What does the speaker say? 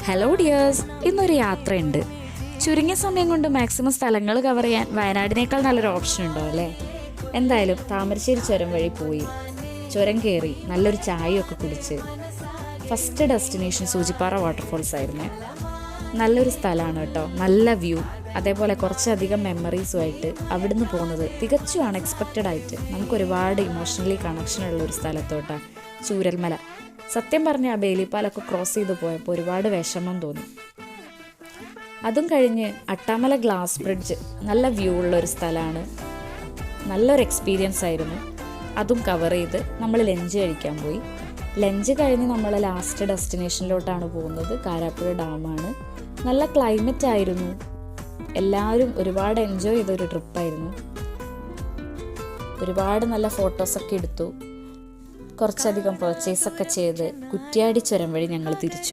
Hello dears, ഇന്നൊരു യാത്രയുണ്ട്. ചുരുങ്ങിയ സമയം കൊണ്ട് മാക്സിമം സ്ഥലങ്ങൾ കവർ ചെയ്യാൻ വയനാടിനേക്കാൾ നല്ലൊരു ഓപ്ഷൻ ഉണ്ടോ അല്ലേ? എന്തായാലും താമരശ്ശേരി ചുരം വഴി പോയി ചുരം കയറി നല്ലൊരു ചായയൊക്കെ കുടിച്ച് ഫസ്റ്റ് ഡെസ്റ്റിനേഷൻ സൂചിപ്പാറ വാട്ടർഫോൾസ് ആയിരുന്നു. നല്ലൊരു സ്ഥലമാണ് കേട്ടോ, നല്ല വ്യൂ, അതേപോലെ കുറച്ചധികം മെമ്മറീസുമായിട്ട് അവിടുന്ന് പോകുന്നത് തികച്ചും അൺഎക്സ്പെക്റ്റഡ് ആയിട്ട് നമുക്കൊരുപാട് ഇമോഷണലി കണക്ഷനുള്ള ഒരു സ്ഥലത്തോട്ടാണ് ചൂരൽമല. സത്യം പറഞ്ഞ ആ ബേലിപ്പാലൊക്കെ ക്രോസ് ചെയ്ത് പോയപ്പോൾ ഒരുപാട് വിഷമം തോന്നി. അതും കഴിഞ്ഞ് അട്ടാമല ഗ്ലാസ് ബ്രിഡ്ജ്, നല്ല വ്യൂ ഉള്ള ഒരു സ്ഥലമാണ്, നല്ലൊരു എക്സ്പീരിയൻസ് ആയിരുന്നു. അതും കവർ ചെയ്ത് നമ്മൾ ലഞ്ച് കഴിക്കാൻ പോയി. ലഞ്ച് കഴിഞ്ഞ് നമ്മൾ ലാസ്റ്റ് ഡെസ്റ്റിനേഷനിലോട്ടാണ് പോകുന്നത്. കാരാപ്പുഴ ഡാമാണ്. നല്ല ക്ലൈമറ്റ് ആയിരുന്നു. എല്ലാവരും ഒരുപാട് എൻജോയ് ചെയ്തൊരു ട്രിപ്പായിരുന്നു. ഒരുപാട് നല്ല ഫോട്ടോസൊക്കെ എടുത്തു. കുറച്ചധികം പർച്ചേസൊക്കെ ചെയ്ത് കുറ്റ്യാടി ചുരം വഴി ഞങ്ങൾ തിരിച്ചു.